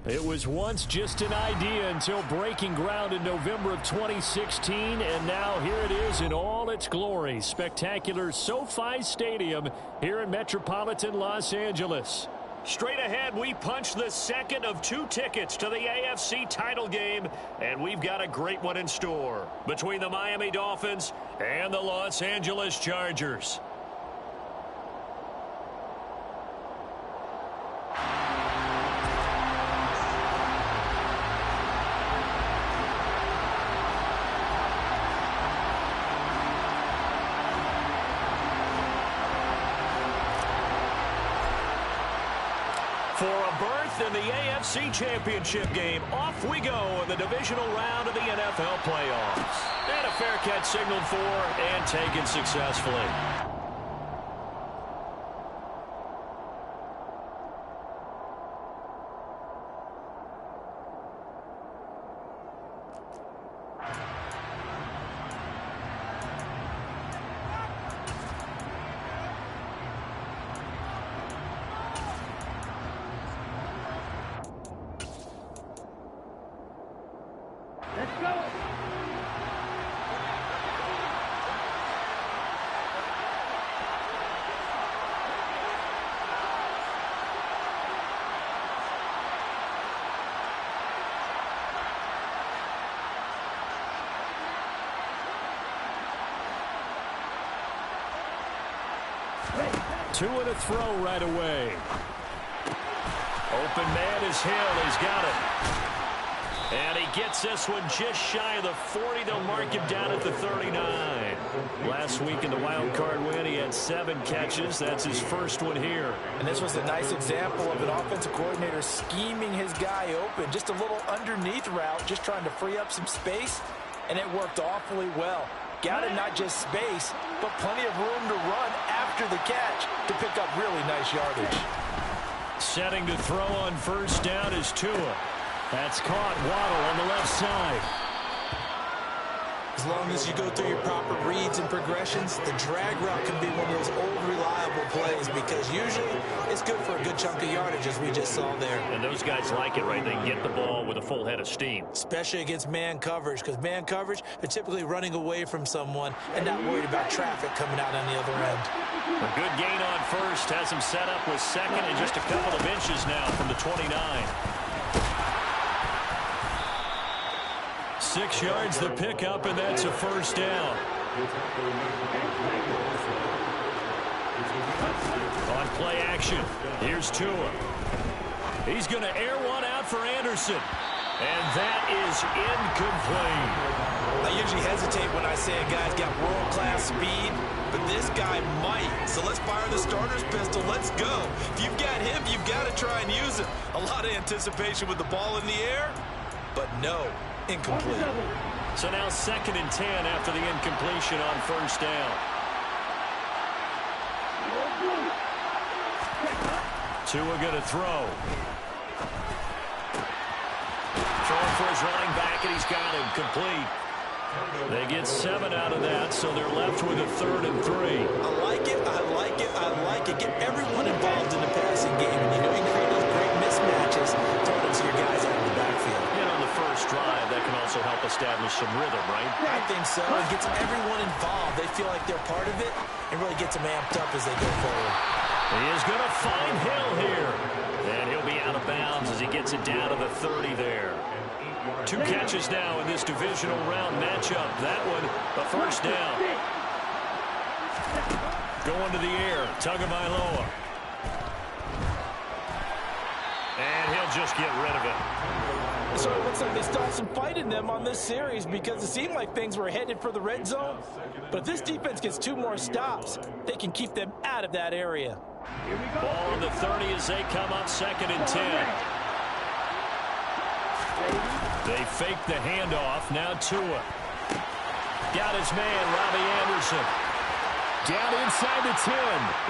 It was once just an idea until breaking ground in November of 2016, and now here it is in all its glory. Spectacular SoFi Stadium here in metropolitan Los Angeles. Straight ahead, we punch the second of 2 tickets to the AFC title game, and we've got a great one in store between the Miami Dolphins and the Los Angeles Chargers. For a berth in the AFC Championship game, off we go in the divisional round of the NFL playoffs. And a fair catch signaled for and taken successfully. Two and a throw right away. Open man is Hill. He's got it. And he gets this one just shy of the 40. They'll mark him down at the 39. Last week in the wild card win, he had 7 catches. That's his first one here. And this was a nice example of an offensive coordinator scheming his guy open. Just a little underneath route, just trying to free up some space. And it worked awfully well. Got not just space, but plenty of room to run after the catch to pick up really nice yardage. Setting to throw on first down is Tua. That's caught. Waddle on the left side. As long as you go through your proper reads and progressions, the drag route can be one of those old reliable plays because usually it's good for a good chunk of yardage as we just saw there. And those guys like it, right? They get the ball with a full head of steam. Especially against man coverage, because man coverage, they're typically running away from someone and not worried about traffic coming out on the other end. A good gain on first has him set up with second and just a couple of inches now from the 29. 6 yards the pickup, and that's a first down. On play action, here's Tua. He's going to air one out for Anderson. And that is incomplete. I usually hesitate when I say a guy's got world-class speed, but this guy might. So let's fire the starter's pistol. Let's go. If you've got him, you've got to try and use him. A lot of anticipation with the ball in the air, but no. Incomplete. So now 2nd and 10 after the incompletion on first down. Tua going to throw. Throwing for his running back, and he's got him complete. They get 7 out of that, so they're left with a 3rd and 3. I like it, I like it, I like it. Get everyone involved in the passing game, and you know you can create those great mismatches, throwing it to your guys out of the backfield. And on the first drive, that can also help establish some rhythm, right? I think so. It gets everyone involved. They feel like they're part of it, and really gets them amped up as they go forward. He is going to find Hill here. And he'll be out of bounds as he gets it down to the 30 there. 2 catches now in this divisional round matchup. That one, a first down. Going to the air, Tagovailoa. And he'll just get rid of it. So it looks like they start some fight in them on this series because it seemed like things were headed for the red zone. But if this defense gets 2 more stops, they can keep them out of that area. Ball on the 30 as they come up 2nd and 10. They fake the handoff. Now Tua. Got his man, Robbie Anderson. Down inside the 10.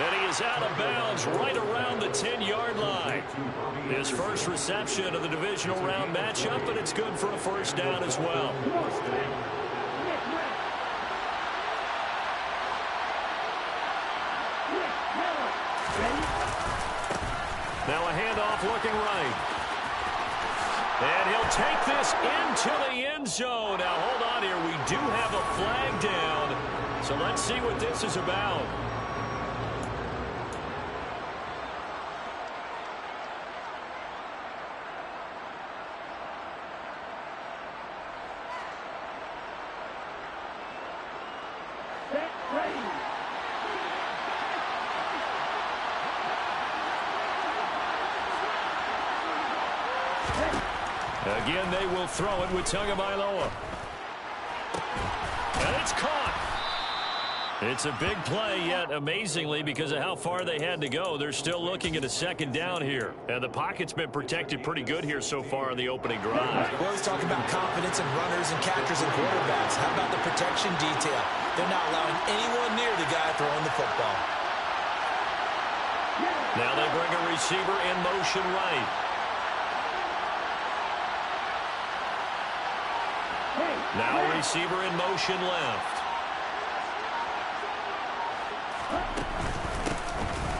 And he is out of bounds right around the 10-yard line. His first reception of the divisional round matchup, and it's good for a first down as well. Now a handoff looking right. And he'll take this into the end zone. Now, hold on here. We do have a flag down. So let's see what this is about. Again, they will throw it with Tagovailoa. And it's caught. It's a big play, yet amazingly, because of how far they had to go, they're still looking at a second down here. And the pocket's been protected pretty good here so far in the opening drive. We always talk about confidence in runners and catchers and quarterbacks. How about the protection detail? They're not allowing anyone near the guy throwing the football. Now they bring a receiver in motion right. Now receiver in motion left.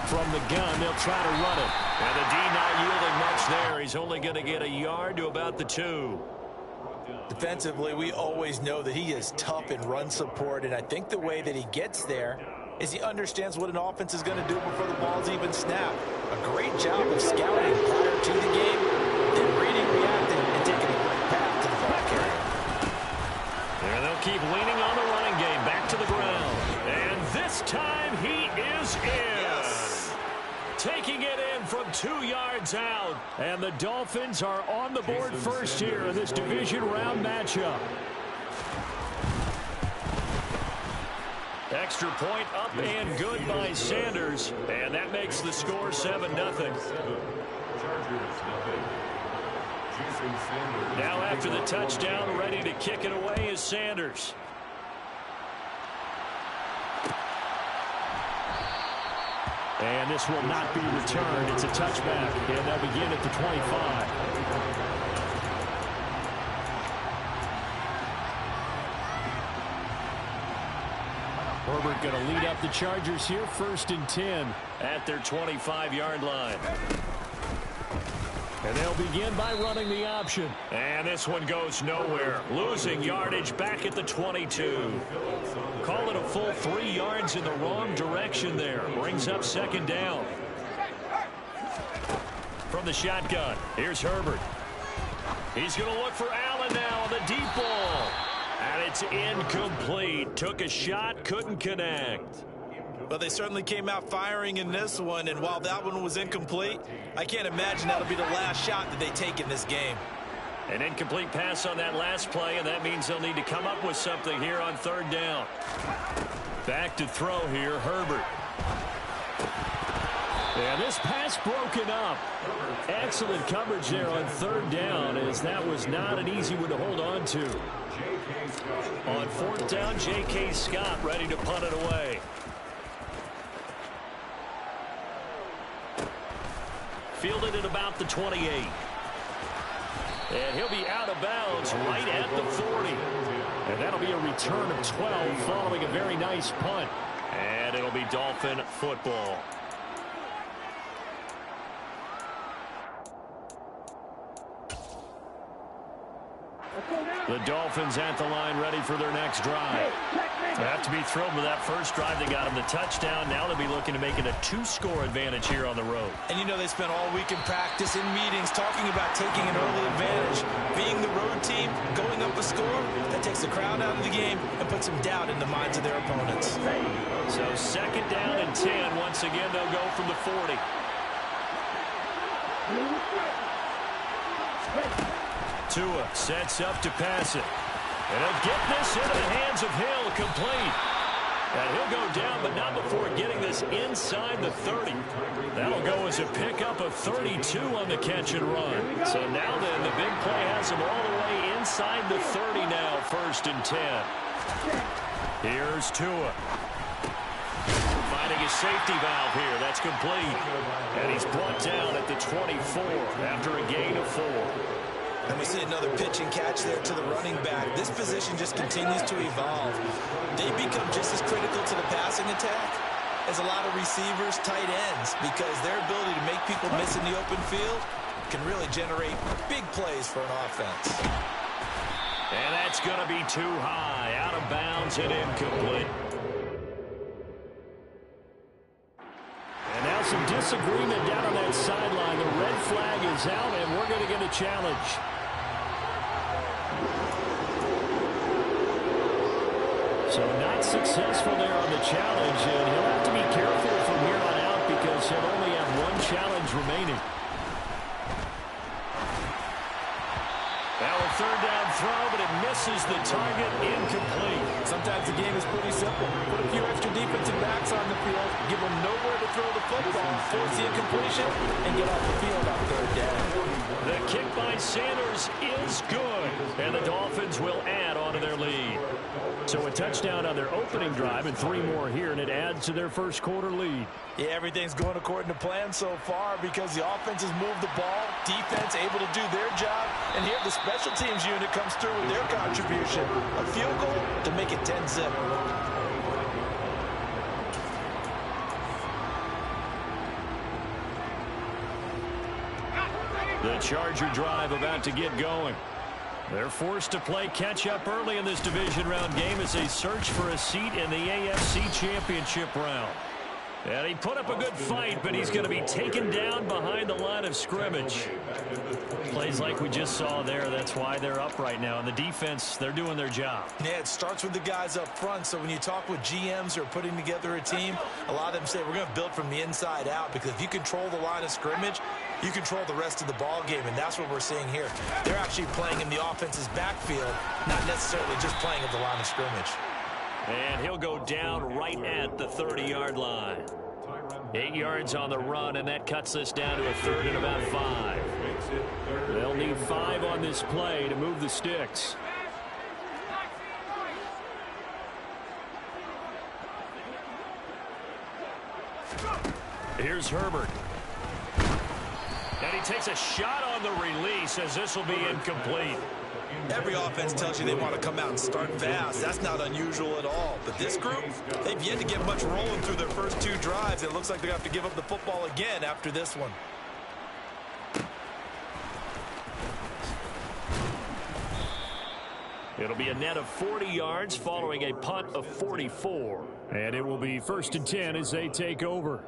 From the gun, they'll try to run it. And the D not yielding much there. He's only going to get a yard to about the 2. Defensively, we always know that he is tough in run support, and I think the way that he gets there is he understands what an offense is going to do before the ball's even snapped. A great job of scouting prior to the game, then reading, reacting, and taking a great path to the ball carrier. And they'll keep leaning on the running game. Back to the ground. And this time he is in. Yes. Taking it in from 2 yards out. And the Dolphins are on the board first here in this division round matchup. Extra point up and good by Sanders. And that makes the score 7-0. Now after the touchdown, ready to kick it away is Sanders. And this will not be returned. It's a touchback, and they'll begin at the 25. Herbert going to lead up the Chargers here, 1st and 10 at their 25-yard line. And they'll begin by running the option. And this one goes nowhere. Losing yardage back at the 22. Call it a full 3 yards in the wrong direction there. Brings up 2nd down. From the shotgun, here's Herbert. He's going to look for Allen now on the deep ball. And it's incomplete. Took a shot, couldn't connect. Well, they certainly came out firing in this one, and while that one was incomplete, I can't imagine that'll be the last shot that they take in this game. An incomplete pass on that last play, and that means they'll need to come up with something here on 3rd down. Back to throw here, Herbert. And this pass broken up. Excellent coverage there on 3rd down, as that was not an easy one to hold on to. On 4th down, J.K. Scott ready to punt it away. Fielded at about the 28. And he'll be out of bounds right at the 40. And that'll be a return of 12 following a very nice punt. And it'll be Dolphin football. The Dolphins at the line ready for their next drive. They have to be thrilled with that first drive. They got them the touchdown. Now they'll be looking to make it a 2-score advantage here on the road. And you know they spent all week in practice, in meetings, talking about taking an early advantage. Being the road team, going up a score, that takes the crowd out of the game and puts some doubt in the minds of their opponents. So 2nd down and 10. Once again, they'll go from the 40. Tua sets up to pass it. And he'll get this into the hands of Hill, complete. And he'll go down, but not before getting this inside the 30. That'll go as a pickup of 32 on the catch and run. So now then, the big play has him all the way inside the 30 now, 1st and 10. Here's Tua. Finding his safety valve here. That's complete. And he's brought down at the 24 after a gain of 4. And we see another pitch and catch there to the running back. This position just continues to evolve. They become just as critical to the passing attack as a lot of receivers, tight ends, because their ability to make people miss in the open field can really generate big plays for an offense. And that's going to be too high, out of bounds and incomplete. And now some disagreement down on that sideline. The red flag is out, and we're going to get a challenge. So not successful there on the challenge, and he'll have to be careful from here on out because he'll only have one challenge remaining. Now a third down throw, but it misses the target, incomplete. Sometimes the game is pretty simple. Put a few extra defensive backs on the field, give them nowhere to throw the football, force the incompletion, and get off the field on third down. The kick by Sanders is good, and the Dolphins will add on to their lead. So a touchdown on their opening drive and 3 more here, and it adds to their first quarter lead. Yeah, everything's going according to plan so far because the offense has moved the ball, defense able to do their job, and here the special teams unit comes through with their contribution. A field goal to make it 10-zip. The Charger drive about to get going. They're forced to play catch-up early in this division round game as they search for a seat in the AFC Championship round. And he put up a good fight, but he's going to be taken down behind the line of scrimmage. Plays like we just saw there, that's why they're up right now. And the defense, they're doing their job. Yeah, it starts with the guys up front. So when you talk with GMs who are putting together a team, a lot of them say we're going to build from the inside out because if you control the line of scrimmage, you control the rest of the ball game, and that's what we're seeing here. They're actually playing in the offense's backfield, not necessarily just playing at the line of scrimmage. And he'll go down right at the 30-yard line. 8 yards on the run, and that cuts this down to a third and about 5. They'll need 5 on this play to move the sticks. Here's Herbert. And he takes a shot on the release as this will be incomplete. Every offense tells you they want to come out and start fast. That's not unusual at all. But this group, they've yet to get much rolling through their first 2 drives. It looks like they're going to have to give up the football again after this one. It'll be a net of 40 yards following a punt of 44. And it will be 1st and 10 as they take over.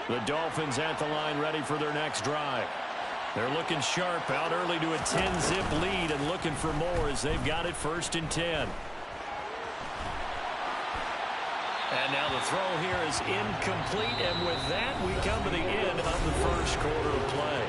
The Dolphins at the line ready for their next drive. They're looking sharp, out early to a 10-zip lead and looking for more as they've got it 1st and 10. And now the throw here is incomplete, and with that we come to the end of the first quarter of play.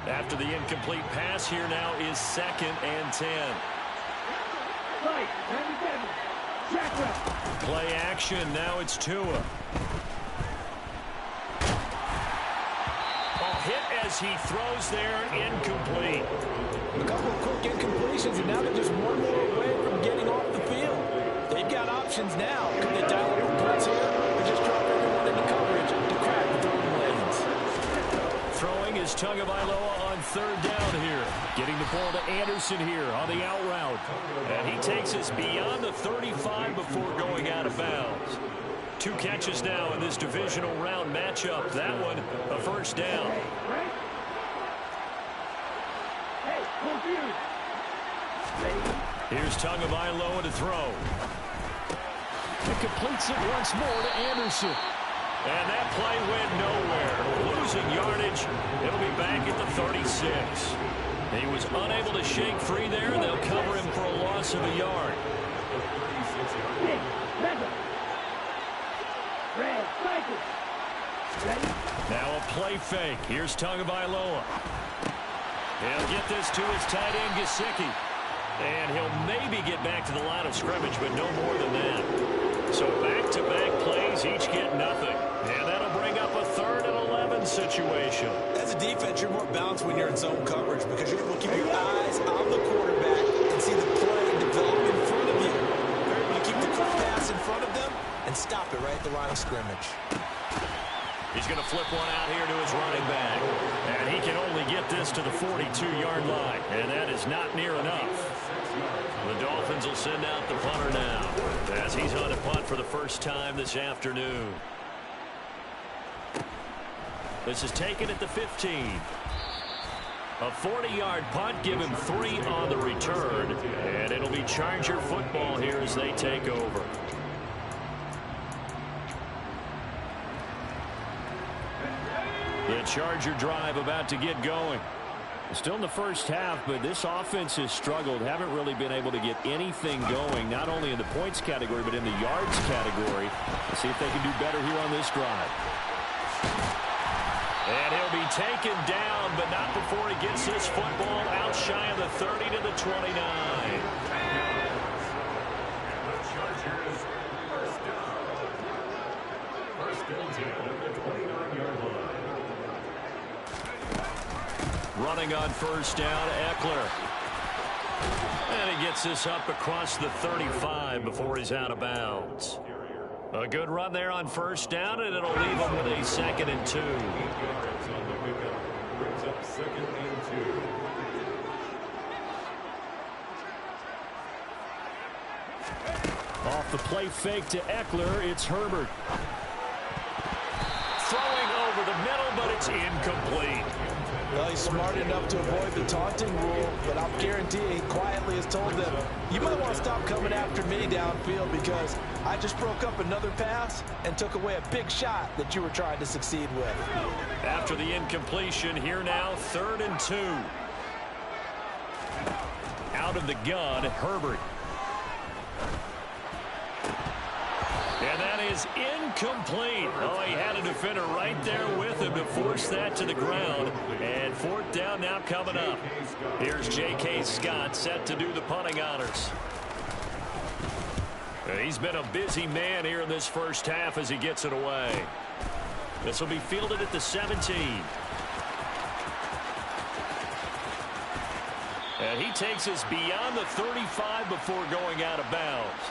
After the incomplete pass, here now is 2nd and 10. Play action, now it's Tua. Hit as he throws there, incomplete. A couple of quick incompletions, and now they're just one more away from getting off the field. They've got options now. Could they dial up a blitz here or just drop everyone into coverage to crack the throwing lanes? Throwing is Tagovailoa on 3rd down here. Getting the ball to Anderson here on the out route. And he takes us beyond the 35 before going out of bounds. 2 catches now in this divisional round matchup. That one, a 1st down. Here's Tagovailoa to throw. He completes it once more to Anderson. And that play went nowhere. Losing yardage. It'll be back at the 36. He was unable to shake free there, and they'll cover him for a loss of a yard. Now a play fake. Here's Tagovailoa. He'll get this to his tight end, Gesicki. And he'll maybe get back to the line of scrimmage, but no more than that. So back-to-back plays, each get nothing. And that'll bring up a 3rd and 11 situation. That's as a defense, you're more balanced when you're in zone coverage because you're able to keep your eyes on the quarterback and see the play develop in front of you. You're able to keep the quick pass in front of them and stop it right at the line of scrimmage. He's going to flip one out here to his running back. And he can only get this to the 42-yard line. And that is not near enough. The Dolphins will send out the punter now as he's on a punt for the first time this afternoon. This is taken at the 15. A 40-yard punt, give him 3 on the return. And it'll be Charger football here as they take over. The Charger drive about to get going. Still in the first half, but this offense has struggled. Haven't really been able to get anything going, not only in the points category, but in the yards category. Let's see if they can do better here on this drive. And he'll be taken down, but not before he gets this football out shy of the 30 to the 29. Running on first down, Eckler. And he gets this up across the 35 before he's out of bounds. A good run there on first down, and it'll leave him with a 2nd and 2. Off the play fake to Eckler, it's Herbert. Throwing over the middle, but it's incomplete. Well, he's smart enough to avoid the taunting rule, but I'll guarantee he quietly has told them, you might want to stop coming after me downfield because I just broke up another pass and took away a big shot that you were trying to succeed with. After the incompletion, here now, 3rd and 2. Out of the gun, Herbert. And that is incomplete. Oh, he had a defender right there with him to force that to the ground. And 4th down now coming up. Here's J.K. Scott set to do the punting honors. He's been a busy man here in this first half as he gets it away. This will be fielded at the 17. And he takes us beyond the 35 before going out of bounds.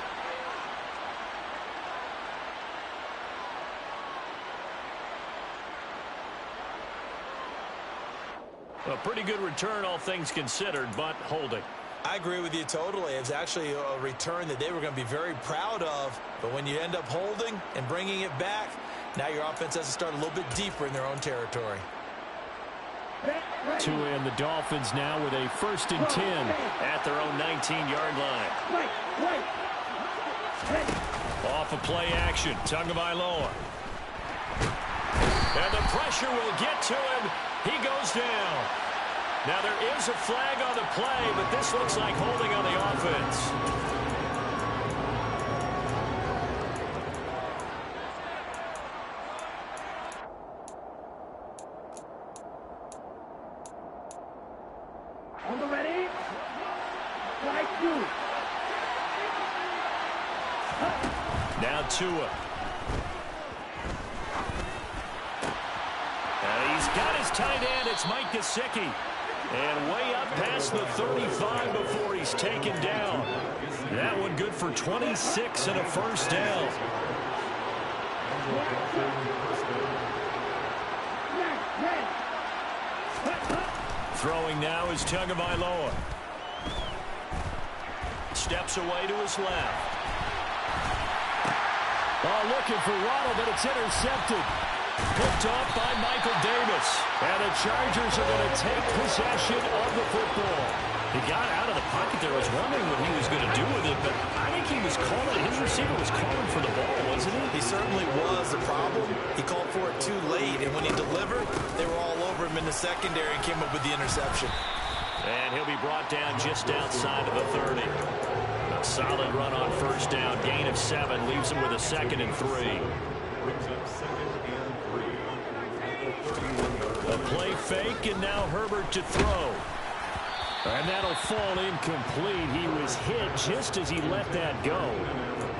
A pretty good return, all things considered, but holding. I agree with you totally. It's actually a return that they were going to be very proud of. But when you end up holding and bringing it back, now your offense has to start a little bit deeper in their own territory. Tua and the Dolphins now with a 1st and 10 at their own 19-yard line. Off of play action, Tagovailoa. And the pressure will get to him. He goes down. Now there is a flag on the play, but this looks like holding on the offense. On the ready? Strike 2. Now Tua. He's got his tight end. It's Mike Gesicki. And way up past the 35 before he's taken down. That one good for 26 and a 1st down. Throwing now is Tagovailoa. Steps away to his left. Oh, looking for Waddle, but it's intercepted. Picked off by Michael Davis. And the Chargers are going to take possession of the football. He got out of the pocket there. I was wondering what he was going to do with it, but I think he was calling. His receiver was calling for the ball, wasn't he? He certainly was. The problem, he called for it too late, and when he delivered, they were all over him in the secondary and came up with the interception. And he'll be brought down just outside of the 30. A solid run on first down. Gain of 7 leaves him with a 2nd and 3. A play fake, and now Herbert to throw. And that'll fall incomplete. He was hit just as he let that go.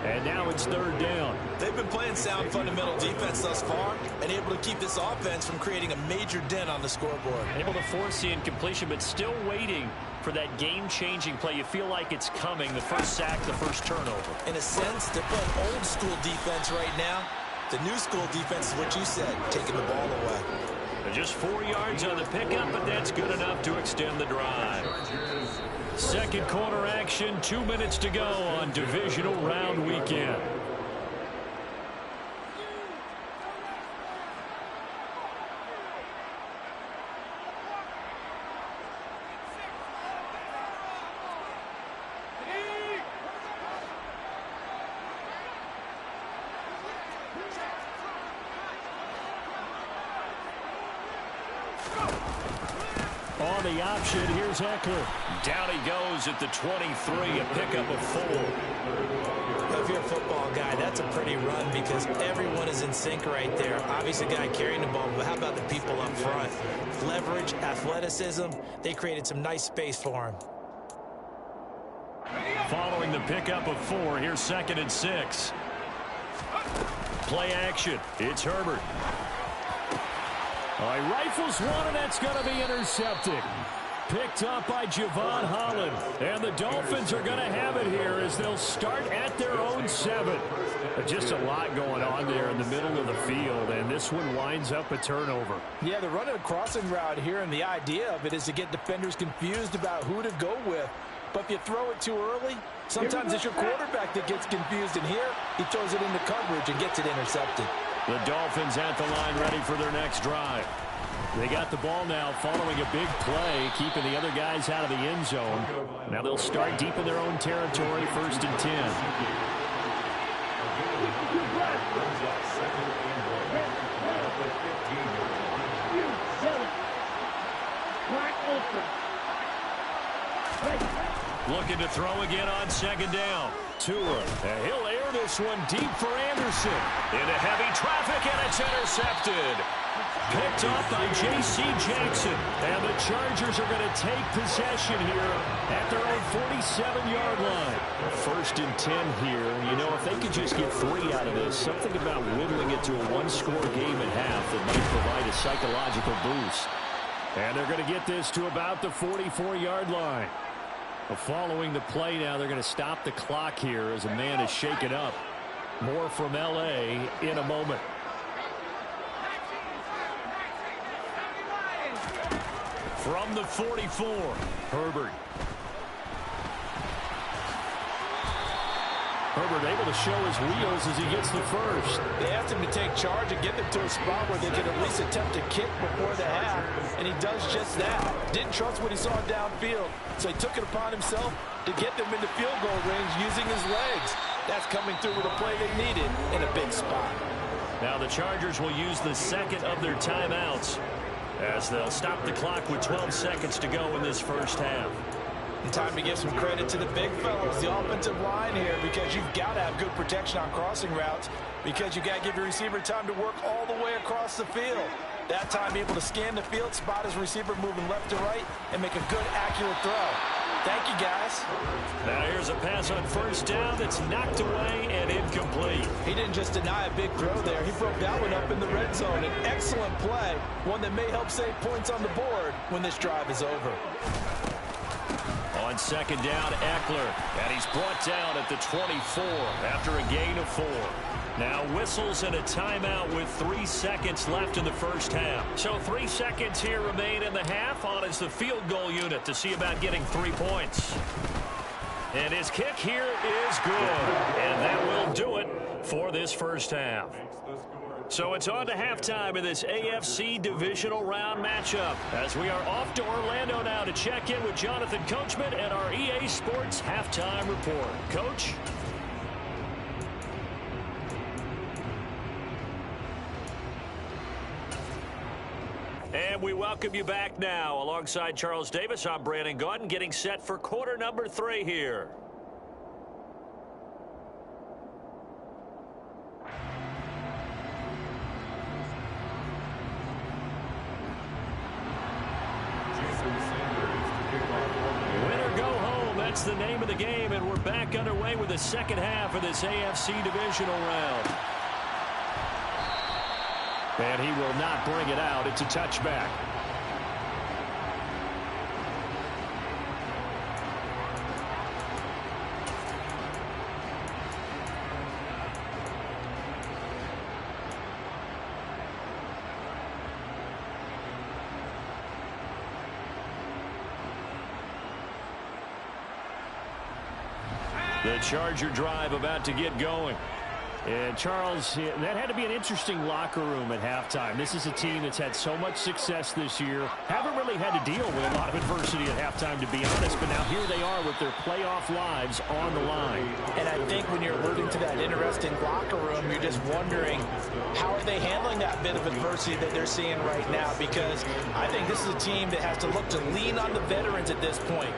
And now it's third down. They've been playing sound fundamental defense thus far and able to keep this offense from creating a major dent on the scoreboard. Able to force the incompletion, but still waiting for that game-changing play. You feel like it's coming, the first sack, the first turnover. In a sense, they're playing old school defense right now. The new school defense is what you said, taking the ball away. Just 4 yards on the pickup, but that's good enough to extend the drive. Second quarter action, 2 minutes to go on Divisional Round Weekend. On the option, here's Eckler. Down he goes at the 23, a pickup of 4. If you're a football guy, that's a pretty run because everyone is in sync right there. Obviously, the guy carrying the ball, but how about the people up front? Leverage, athleticism, they created some nice space for him. Following the pickup of 4, here's 2nd and 6. Play action, it's Herbert. He rifles one, and that's going to be intercepted. Picked up by Javon Holland. And the Dolphins are going to have it here as they'll start at their own 7. Just a lot going on there in the middle of the field, and this one winds up a turnover. Yeah, they're running a crossing route here, and the idea of it is to get defenders confused about who to go with. But if you throw it too early, sometimes it's your quarterback that gets confused, and here he throws it into coverage and gets it intercepted. The Dolphins at the line ready for their next drive. They got the ball now following a big play, keeping the other guys out of the end zone. Now they'll start deep in their own territory, 1st and 10. Looking to throw again on 2nd down. Tua, he'll air this one deep for Anderson. Into heavy traffic, and it's intercepted. Picked off by J.C. Jackson. And the Chargers are going to take possession here at their own 47-yard line. 1st and 10 here. You know, if they could just get 3 out of this, something about whittling it to a one-score game at half that might provide a psychological boost. And they're going to get this to about the 44-yard line. Following the play now, they're going to stop the clock here as a man is shaken up. More from L.A. in a moment. From the 44, Herbert. Herbert able to show his wheels as he gets the first. They asked him to take charge and get them to a spot where they could at least attempt to kick before the half, and he does just that. Didn't trust what he saw downfield, so he took it upon himself to get them into field goal range using his legs. That's coming through with a play they needed in a big spot. Now the Chargers will use the second of their timeouts as they'll stop the clock with 12 seconds to go in this first half. And time to give some credit to the big fellas, the offensive line here, because you've got to have good protection on crossing routes, because you got to give your receiver time to work all the way across the field. That time, be able to scan the field, spot his receiver moving left to right, and make a good, accurate throw. Thank you, guys. Now here's a pass on 1st down that's knocked away and incomplete. He didn't just deny a big throw there. He broke that one up in the red zone. An excellent play, one that may help save points on the board when this drive is over. On 2nd down, Eckler, and he's brought down at the 24 after a gain of 4. Now whistles and a timeout with 3 seconds left in the first half. So 3 seconds here remain in the half. On is the field goal unit to see about getting 3 points. And his kick here is good. And that will do it for this first half. So it's on to halftime in this AFC Divisional Round matchup as we are off to Orlando now to check in with Jonathan Coachman and our EA Sports Halftime Report. Coach? And we welcome you back now. Alongside Charles Davis, I'm Brandon Gaudin, getting set for quarter number 3 here. That's the name of the game, and we're back underway with the second half of this AFC Divisional round. And he will not bring it out. It's a touchback. The Charger drive about to get going. And Charles, that had to be an interesting locker room at halftime. This is a team that's had so much success this year. Haven't really had to deal with a lot of adversity at halftime, to be honest. But now here they are with their playoff lives on the line. And I think when you're alluding to that interesting locker room, you're just wondering how are they handling that bit of adversity that they're seeing right now? Because I think this is a team that has to look to lean on the veterans at this point.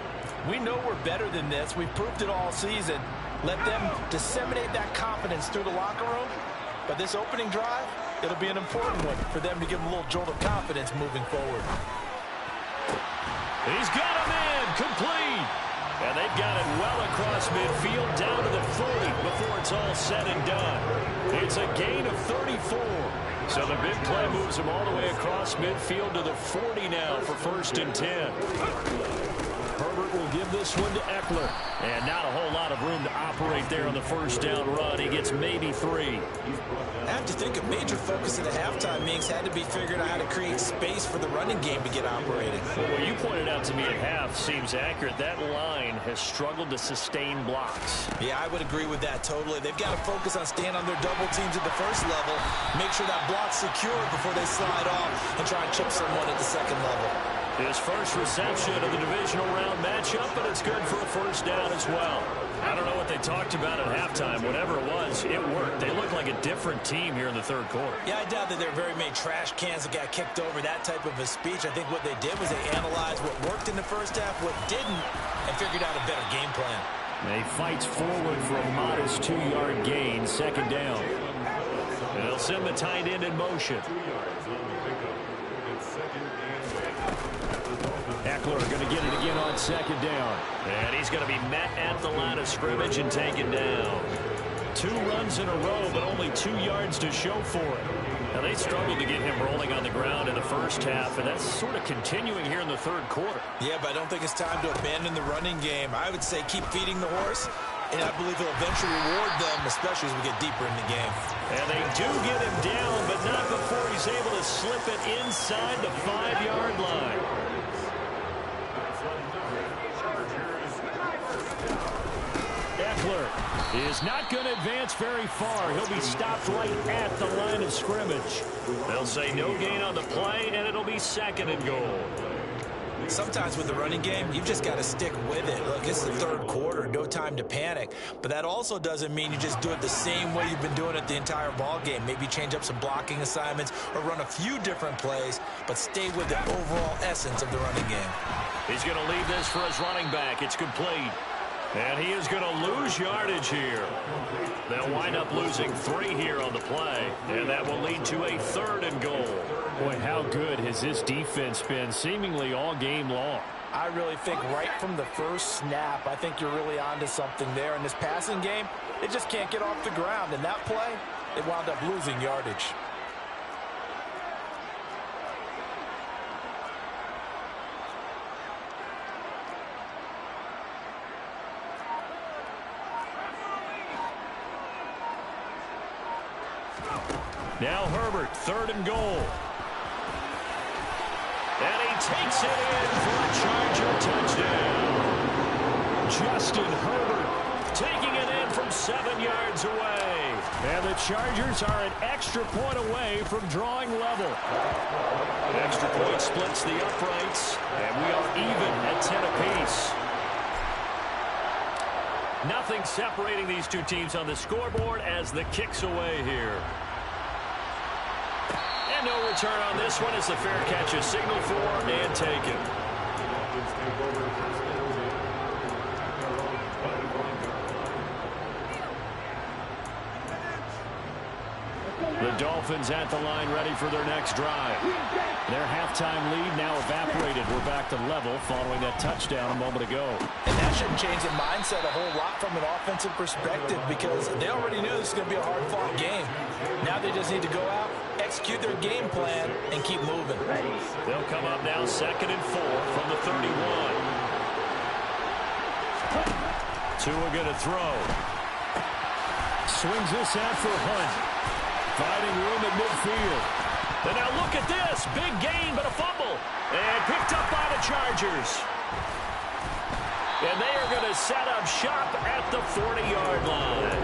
We know we're better than this. We've proved it all season. Let them disseminate that confidence through the locker room. But this opening drive, it'll be an important one for them to give them a little jolt of confidence moving forward. He's got him in, complete. And they've got it well across midfield, down to the 40 before it's all said and done. It's a gain of 34. So the big play moves him all the way across midfield to the 40 now for 1st and 10. Herbert will give this one to Eckler. And not a whole lot of room to operate there on the first down run. He gets maybe 3. I have to think a major focus at the halftime means had to be figured out how to create space for the running game to get operating. Well, what you pointed out to me at half seems accurate. That line has struggled to sustain blocks. Yeah, I would agree with that totally. They've got to focus on staying on their double teams at the first level, make sure that block's secure before they slide off and try and chip someone at the second level. His first reception of the divisional round matchup, but it's good for a first down as well. I don't know what they talked about at halftime. Whatever it was, it worked. They look like a different team here in the third quarter. Yeah, I doubt that there are very many trash cans that got kicked over, that type of a speech. I think what they did was they analyzed what worked in the first half, what didn't, and figured out a better game plan. They fights forward for a modest 2-yard gain, second down. And they'll send the tight end in motion. Eckler going to get it again on second down. And he's going to be met at the line of scrimmage and taken down. 2 runs in a row, but only 2 yards to show for it. Now, they struggled to get him rolling on the ground in the first half, and that's sort of continuing here in the third quarter. Yeah, but I don't think it's time to abandon the running game. I would say keep feeding the horse, and I believe he'll eventually reward them, especially as we get deeper in the game. And they do get him down, but not before he's able to slip it inside the 5-yard line. Eckler is not going to advance very far. He'll be stopped right at the line of scrimmage. They'll say no gain on the play, and it'll be 2nd and goal. Sometimes with the running game, you've just got to stick with it. Look, it's the third quarter, no time to panic. But that also doesn't mean you just do it the same way you've been doing it the entire ball game. Maybe change up some blocking assignments or run a few different plays, but stay with the overall essence of the running game. He's going to leave this for his running back. It's complete. And he is going to lose yardage here. They'll wind up losing 3 here on the play, and that will lead to a 3rd and goal. Boy, how good has this defense been seemingly all game long? I really think right from the first snap, I think you're really onto something there. In this passing game, it just can't get off the ground. In that play, it wound up losing yardage. Now Herbert, 3rd and goal. And he takes it in for a Charger touchdown. Justin Herbert taking it in from 7 yards away. And the Chargers are an extra point away from drawing level. An extra point splits the uprights, and we are even at 10 apiece. Nothing separating these two teams on the scoreboard as the kick's away here. And no return on this one as the fair catch is signaled for and taken. The Dolphins at the line ready for their next drive. Their halftime lead now evaporated. We're back to level following that touchdown a moment ago. And that should change the mindset a whole lot from an offensive perspective because they already knew this was going to be a hard-fought game. Now they just need to go out, execute their game plan, and keep moving. They'll come up now 2nd and 4 from the 31. Tua going to throw. Swings this out for Hunt. Finding room at midfield. And now look at this. Big gain, but a fumble. And picked up by the Chargers. And they are going to set up shop at the 40-yard line.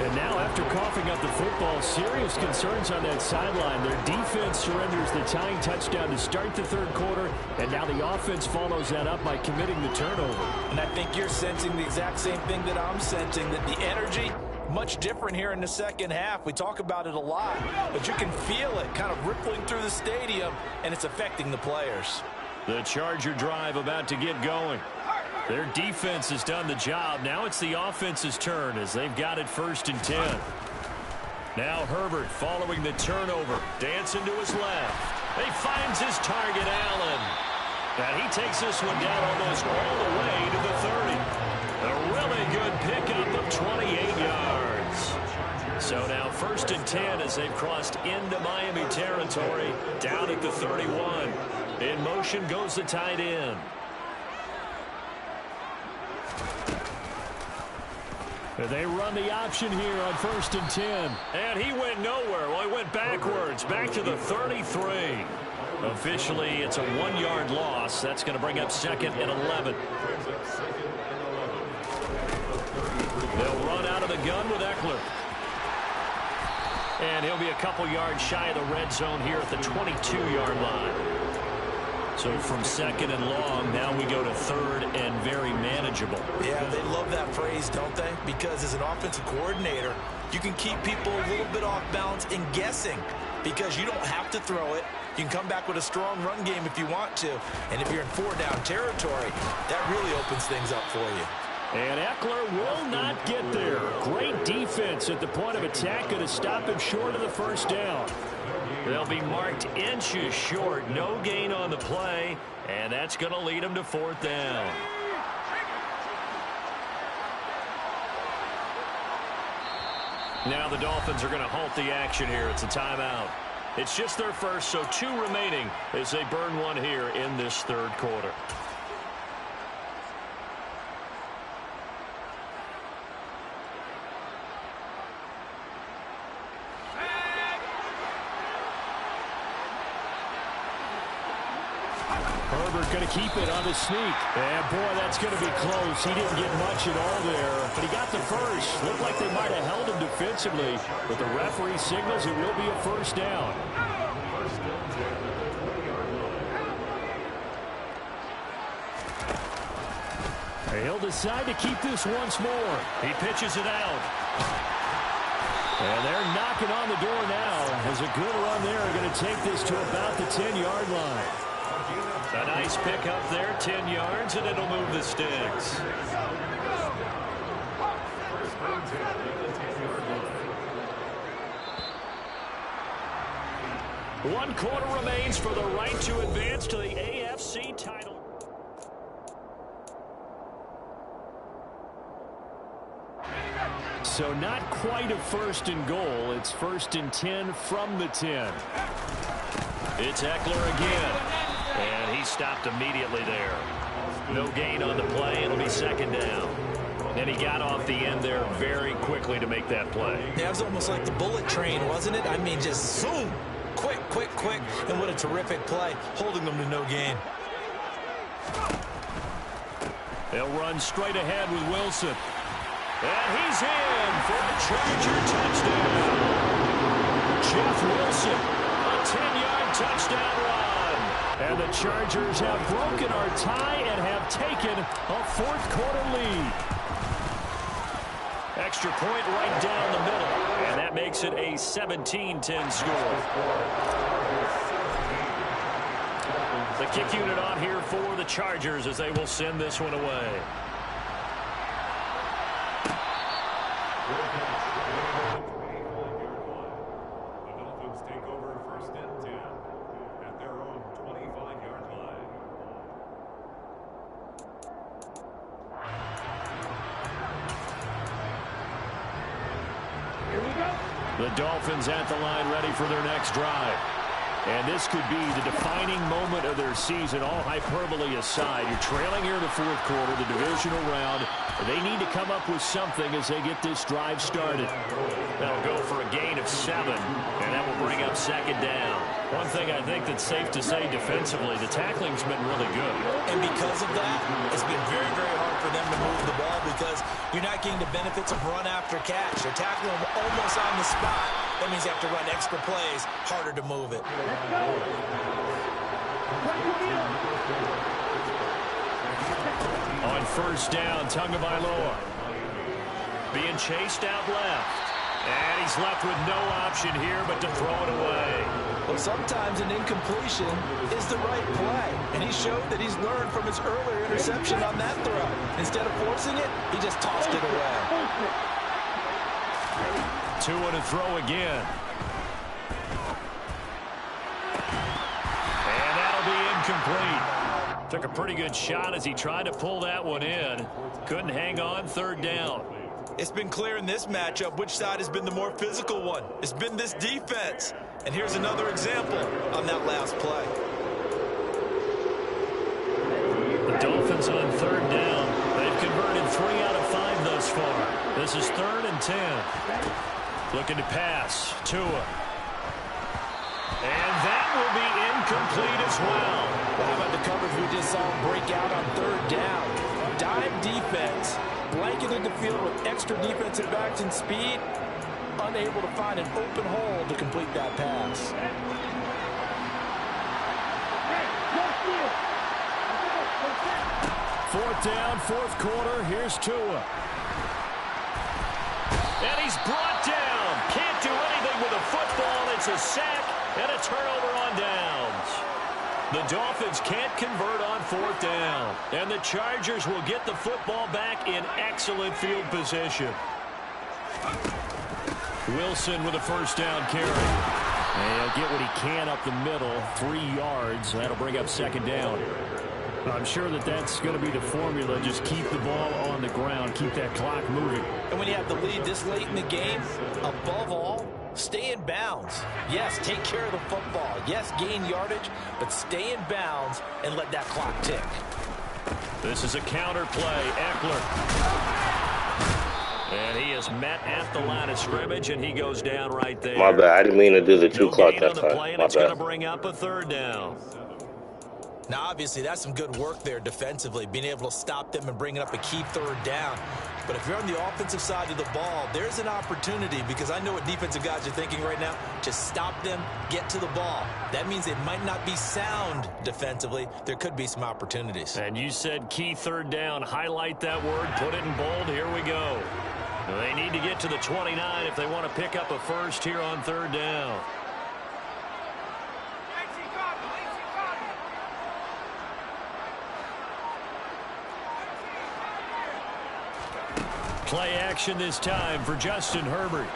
And now after coughing up the football, serious concerns on that sideline. Their defense surrenders the tying touchdown to start the third quarter. And now the offense follows that up by committing the turnover. And I think you're sensing the exact same thing that I'm sensing, that the energy much different here in the second half. We talk about it a lot, but you can feel it kind of rippling through the stadium, and it's affecting the players. The Charger drive about to get going. Their defense has done the job. Now it's the offense's turn as they've got it 1st and 10. Now Herbert following the turnover. Dancing to his left. He finds his target, Allen. And he takes this one down almost all the way to the 30. A really good pickup of 28 yards. So now 1st and 10 as they've crossed into Miami territory, down at the 31. In motion goes the tight end. They run the option here on 1st and 10. And he went nowhere. Well, he went backwards, back to the 33. Officially, it's a 1-yard loss. That's going to bring up 2nd and 11. They'll run out of the gun with Eckler. And he'll be a couple yards shy of the red zone here at the 22-yard line. So from 2nd and long, now we go to 3rd and very manageable. Yeah, they love that phrase, don't they? Because as an offensive coordinator, you can keep people a little bit off balance and guessing because you don't have to throw it. You can come back with a strong run game if you want to. And if you're in 4-down territory, that really opens things up for you. And Eckler will not get there. Great defense at the point of attack, going to stop him short of the 1st down. They'll be marked inches short. No gain on the play, and that's going to lead them to 4th down. Now the Dolphins are going to halt the action here. It's a timeout. It's just their first, so 2 remaining as they burn one here in this 3rd quarter. Herbert going to keep it on the sneak. And, boy, that's going to be close. He didn't get much at all there, but he got the first. Looked like they might have held him defensively, but the referee signals it will be a 1st down. He'll decide to keep this once more. He pitches it out. And they're knocking on the door now. As a good run there, going to take this to about the 10-yard line. A nice pick up there, 10 yards, and it'll move the sticks. One quarter remains for the right to advance to the AFC title. So not quite a 1st and goal. It's 1st and 10 from the 10. It's Eckler again. And he stopped immediately there. No gain on the play. It'll be 2nd down. And he got off the end there very quickly to make that play. Yeah, it was almost like the bullet train, wasn't it? I mean, just zoom. Quick, quick, quick. And what a terrific play, holding them to no gain. They'll run straight ahead with Wilson. And he's in for a Charger touchdown. Jeff Wilson, a 10-yard touchdown run. And the Chargers have broken our tie and have taken a 4th quarter lead. Extra point right down the middle. And that makes it a 17-10 score. The kick unit on here for the Chargers as they will send this one away. take over 1st and 10 at their own 25-yard line. Here we go. The Dolphins at the line ready for their next drive. And this could be the defining moment of their season, all hyperbole aside. You're trailing here in the fourth quarter, the divisional round. They need to come up with something as they get this drive started. That'll go for a gain of 7, and that will bring up 2nd down. One thing I think that's safe to say defensively, the tackling's been really good. And because of that, it's been very, very hard for them to move the ball because you're not getting the benefits of run after catch. They're tackling them almost on the spot. That means you have to run extra plays, harder to move it. On 1st down, Tagovailoa being chased out left. And he's left with no option here but to throw it away. Well, sometimes an incompletion is the right play. And he showed that he's learned from his earlier interception on that throw. Instead of forcing it, he just tossed it away. 2 to throw again. And that'll be incomplete. Took a pretty good shot as he tried to pull that one in. Couldn't hang on. 3rd down. It's been clear in this matchup which side has been the more physical one. It's been this defense. And here's another example on that last play. The Dolphins on 3rd down. They've converted 3 out of 5 thus far. This is 3rd and 10. Looking to pass. Tua. And that will be incomplete as well. How about the coverage we just saw him break out on 3rd down? Dime defense. Blanketed the field with extra defensive backs and speed. Unable to find an open hole to complete that pass. 4th down, 4th quarter. Here's Tua. And he's brought down. Can't do anything with a football. It's a sack and a turnover on downs. The Dolphins can't convert on 4th down. And the Chargers will get the football back in excellent field position. Wilson with a 1st down carry. And he'll get what he can up the middle. 3 yards. That'll bring up 2nd down. I'm sure that that's going to be the formula. Just keep the ball on the ground. Keep that clock moving. And when you have the lead this late in the game, above all, stay in bounds. Yes, take care of the football. Yes, gain yardage, but stay in bounds and let that clock tick. This is a counter play. Eckler. And he is met at the line of scrimmage, and he goes down right there. My bad. I didn't mean to do the 2 clock that time. My bad. It's going to bring up a 3rd down. Now, obviously, that's some good work there defensively, being able to stop them and bringing up a key 3rd down. But if you're on the offensive side of the ball, there's an opportunity, because I know what defensive guys are thinking right now. Just stop them, get to the ball. That means it might not be sound defensively. There could be some opportunities. And you said key 3rd down. Highlight that word. Put it in bold. Here we go. They need to get to the 29 if they want to pick up a first here on 3rd down. Play action this time for Justin Herbert.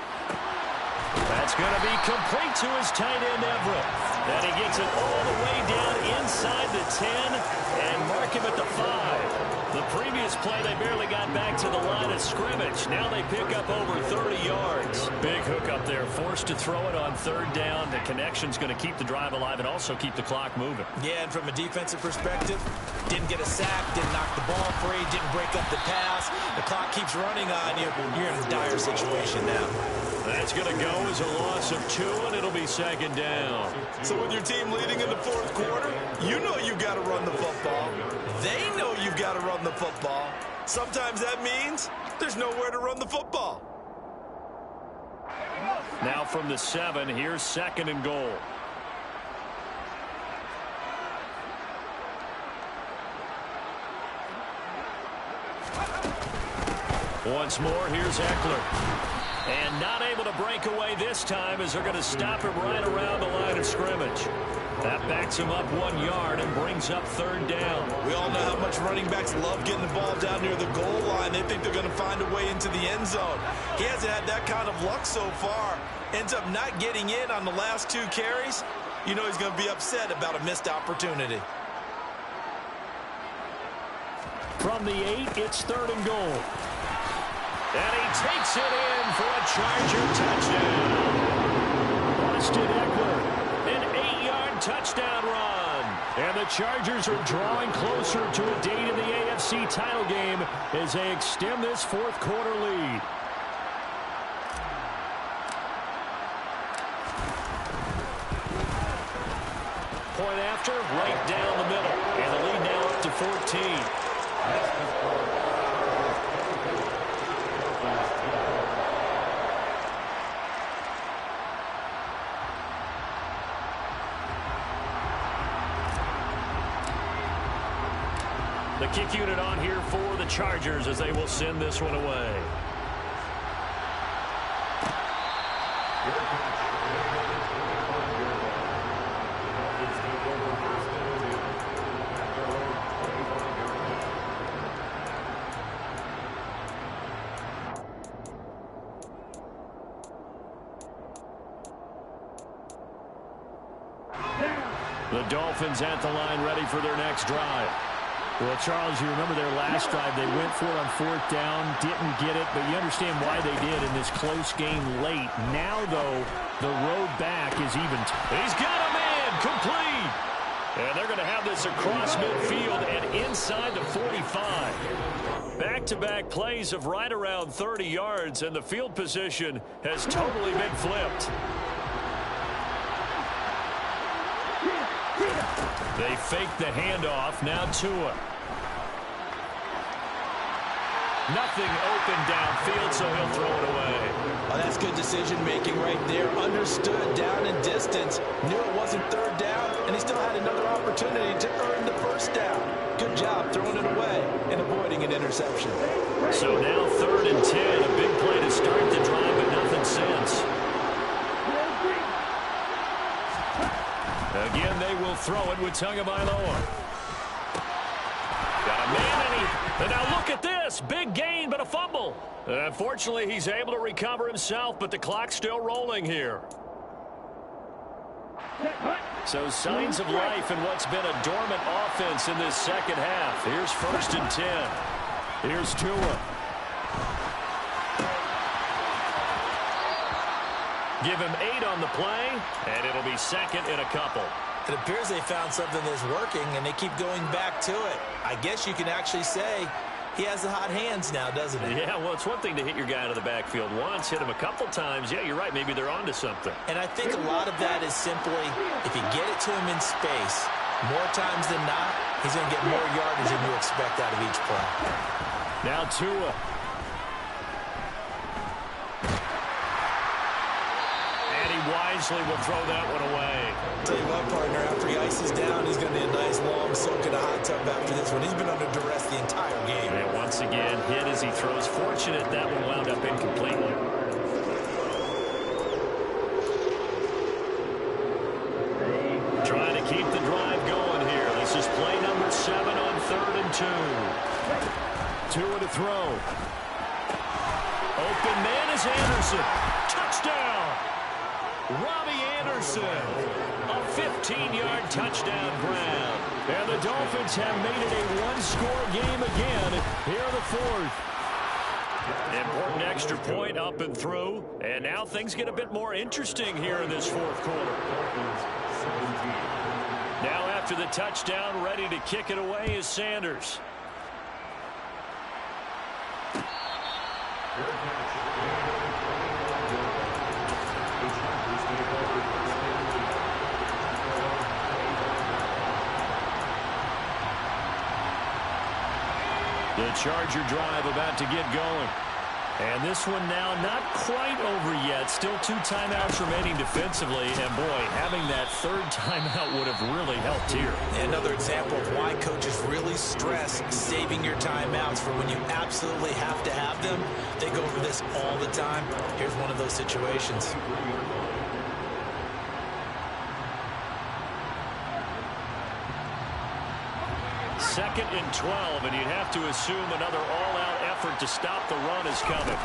That's going to be complete to his tight end, Everett. And he gets it all the way down inside the 10 and mark him at the 5. The previous play, they barely got back to the line of scrimmage. Now they pick up over 30 yards. Big hook up there, forced to throw it on 3rd down. The connection's going to keep the drive alive and also keep the clock moving. Yeah, and from a defensive perspective, didn't get a sack, didn't knock the ball free, didn't break up the pass. The clock keeps running on you. You're in a dire situation now. That's going to go as a loss of 2, and it'll be 2nd down. So with your team leading in the 4th quarter, you know you got to run the football. They know you've got to run the football. Sometimes that means there's nowhere to run the football. Now from the 7, here's 2nd and goal. Once more, here's Eckler. And not able to break away this time as they're going to stop him right around the line of scrimmage. That backs him up 1 yard and brings up 3rd down. We all know how much running backs love getting the ball down near the goal line. They think they're going to find a way into the end zone. He hasn't had that kind of luck so far. ends up not getting in on the last 2 carries, you know he's going to be upset about a missed opportunity. From the 8, it's 3rd and goal. And he takes it in for a Charger touchdown. Austin Eckler, an 8-yard touchdown run. And the Chargers are drawing closer to a date in the AFC title game as they extend this 4th quarter lead. Point after, right down the middle. And the lead now up to 14. The kick unit on here for the Chargers as they will send this one away. The Dolphins at the line ready for their next drive. Well, Charles, you remember their last drive. They went for it on 4th down, didn't get it, but you understand why they did in this close game late. Now, though, the road back is even. He's got a man complete. And they're going to have this across midfield and inside the 45. Back-to-back plays of right around 30 yards, and the field position has totally been flipped. They fake the handoff. Now Tua. Nothing open downfield, so he'll throw it away. Oh, that's good decision-making right there. Understood down and distance. Knew it wasn't 3rd down, and he still had another opportunity to earn the 1st down. Good job throwing it away and avoiding an interception. So now 3rd and 10. A big play to start the drive, but nothing since. Again, they will throw it with Tagovailoa. Got a man, and now look at this. Big gain, but a fumble. Unfortunately, he's able to recover himself, but the clock's still rolling here. So signs of life in what's been a dormant offense in this second half. Here's 1st and 10. Here's Tua. Give him 8 on the play, and it'll be 2nd and a couple. It appears they found something that's working, and they keep going back to it. I guess you can actually say he has the hot hands now, doesn't he? Yeah, well, it's one thing to hit your guy out of the backfield once, hit him a couple times. Yeah, you're right. Maybe they're onto something. And I think a lot of that is simply if you get it to him in space, more times than not, he's going to get more yardage than you expect out of each play. Now Tua. Wisely will throw that one away. Tell you what, partner, after he ices down, he's going to be a nice long soak in a hot tub after this one. He's been under duress the entire game. And once again, hit as he throws. Fortunate that one wound up incompletely. Trying to keep the drive going here. This is play number 7 on 3rd and 2. Tua to throw. Open man is Anderson. Touchdown! Robbie Anderson, a 15-yard touchdown grab. And the Dolphins have made it a one-score game again here in the 4th. Important extra point up and through. And now things get a bit more interesting here in this 4th quarter. Now after the touchdown, ready to kick it away is Sanders. The Charger drive about to get going. And this one now not quite over yet. Still 2 timeouts remaining defensively. And, boy, having that 3rd timeout would have really helped here. Another example of why coaches really stress saving your timeouts for when you absolutely have to have them. They go over this all the time. Here's one of those situations. 2nd and 12, and you'd have to assume another all-out effort to stop the run is coming.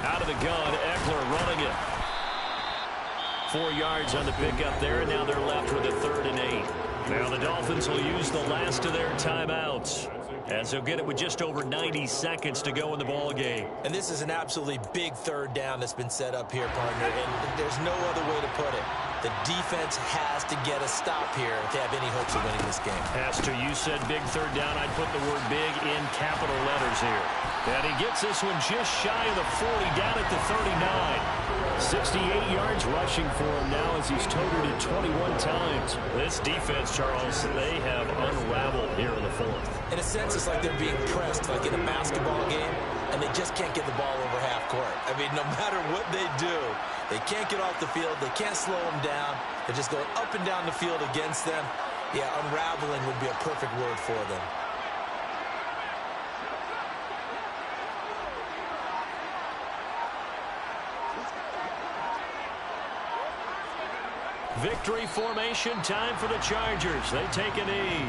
Out of the gun, Eckler running it. 4 yards on the pickup there, and now they're left with a 3rd and 8. Now the Dolphins will use the last of their timeouts, as they'll get it with just over 90 seconds to go in the ball game. And this is an absolutely big 3rd down that's been set up here, partner, and there's no other way to put it. The defense has to get a stop here if they have any hopes of winning this game. Pastor, you said big 3rd down. I'd put the word big in capital letters here. And he gets this one just shy of the 40, down at the 39. 68 yards rushing for him now as he's totaled it 21 times. This defense, Charles, they have unraveled here in the 4th. In a sense, it's like they're being pressed, like in a basketball game, and they just can't get the ball over half court. I mean, no matter what they do, they can't get off the field. They can't slow them down. They're just going up and down the field against them. Yeah, unraveling would be a perfect word for them. Victory formation, time for the Chargers. They take a knee.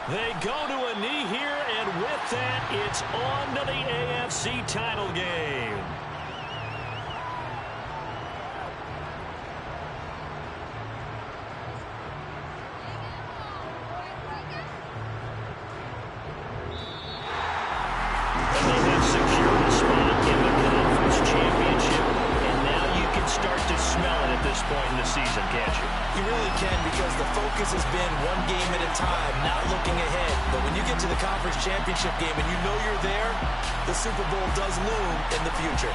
They go to a knee here, and with that, it's on to the AFC title game. And they have secured a spot in the conference championship, and now you can start to smell it at this point in the season, can't you? You really can, because the focus has been one game at a time, not looking ahead. But when you get to the conference championship game and you know you're there, the Super Bowl does loom in the future.